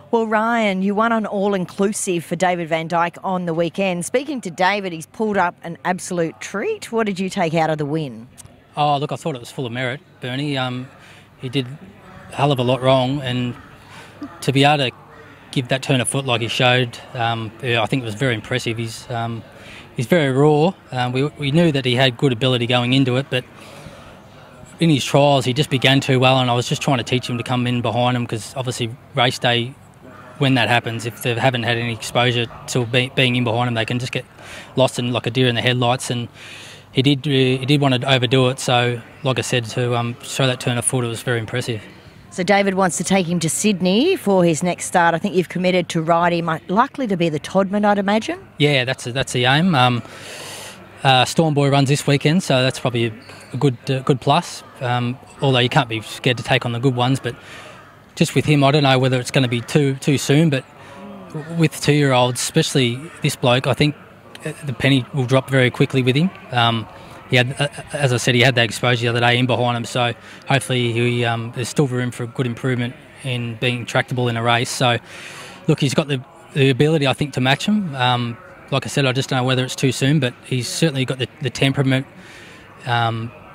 Well, Ryan, you won on all-inclusive for David Van Dyke on the weekend. Speaking to David, he's pulled up an absolute treat. What did you take out of the win? Oh, look, I thought it was full of merit, Bernie. He did a hell of a lot wrong, and to be able to give that turn of foot like he showed, I think it was very impressive. He's very raw. We knew that he had good ability going into it, but in his trials he just began too well, and I was just trying to teach him to come in behind him, because obviously race day, when that happens, if they haven't had any exposure to being in behind him, they can just get lost in like a deer in the headlights. And he did want to overdo it. So, like I said, to show that turn of foot, it was very impressive. So David wants to take him to Sydney for his next start. I think you've committed to ride him, likely to be the Todman, I'd imagine. Yeah, that's the aim. Storm Boy runs this weekend, so that's probably a good plus. Although you can't be scared to take on the good ones, but just with him, I don't know whether it's going to be too soon. But with 2-year-olds, especially this bloke, I think the penny will drop very quickly with him. He had, as I said, he had that exposure the other day in behind him, so hopefully there's still room for a good improvement in being tractable in a race. So, look, he's got the ability, I think, to match him. Like I said, I just don't know whether it's too soon, but he's certainly got the temperament.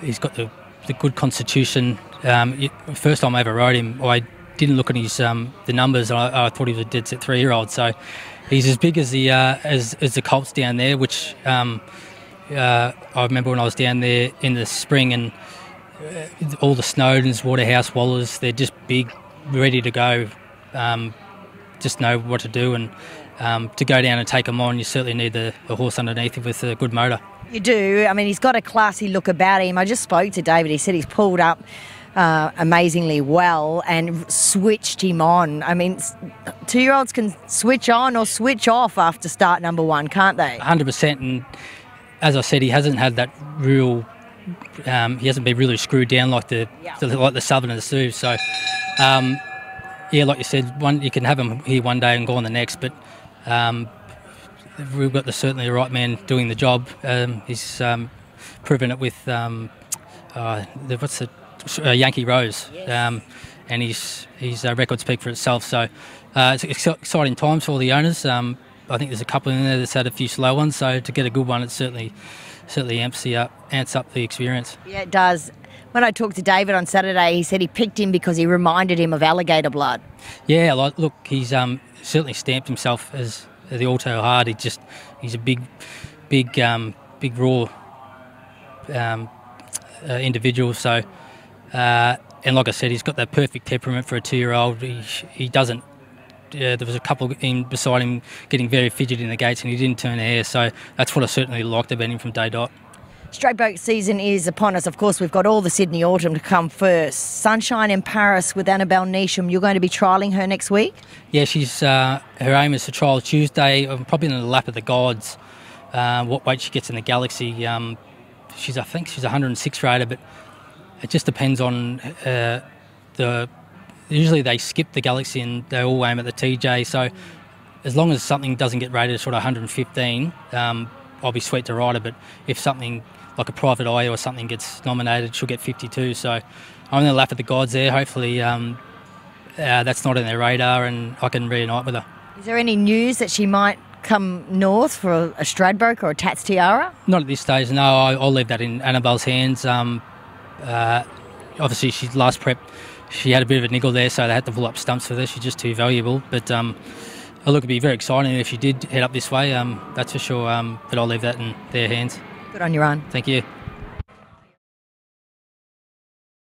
He's got the good constitution. First time I ever rode him, I didn't look at his the numbers. I thought he was a dead set 3-year-old. So he's as big as the colts down there, which I remember when I was down there in the spring, and all the Snowdens, Waterhouse, Wallers, they're just big, ready to go, just know what to do. And to go down and take them on, you certainly need the horse underneath it with a good motor. You do. I mean, he's got a classy look about him. I just spoke to David. He said he's pulled up amazingly well and switched him on. I mean, 2-year-olds can switch on or switch off after start number 1, can't they? 100%. And as I said, he hasn't had that real. He hasn't been really screwed down like the Southerners do. So, yeah, like you said, you can have him here one day and go on the next, but we've got certainly the right man doing the job. He's proven it with Yankee Rose, yes. And his record speak for itself. So it's exciting times for all the owners. I think there's a couple in there that's had a few slow ones, so to get a good one, it certainly amps up the experience. Yeah, it does. When I talked to David on Saturday, he said he picked him because he reminded him of alligator blood. Yeah, look, he's certainly stamped himself as the auto hard. He's a big raw individual. So, and like I said, he's got that perfect temperament for a 2-year-old. He doesn't. There was a couple in beside him getting very fidgety in the gates, and he didn't turn a hair. So that's what I certainly liked about him from day dot. Straight boat season is upon us. Of course, we've got all the Sydney Autumn to come first. Sunshine in Paris with Annabelle Neesham. You're going to be trialling her next week? Yeah, her aim is to trial Tuesday. I'm probably in the lap of the gods. What weight she gets in the Galaxy. I think she's 106 rated, but it just depends on Usually they skip the Galaxy and they all aim at the TJ. So as long as something doesn't get rated sort of 115, I'll be sweet to ride her. But if something like a Private Eye or something gets nominated, she'll get 52. So I'm in the lap of the gods there. Hopefully that's not in their radar and I can reunite with her. Is there any news that she might come north for a Stradbroke or a Tats Tiara? Not at this stage, no. I'll leave that in Annabelle's hands. Obviously, she's last prep. She had a bit of a niggle there, so they had to pull up stumps for her. She's just too valuable. But look, it'd be very exciting if she did head up this way, that's for sure. But I'll leave that in their hands. Good on you, Ryan. Thank you.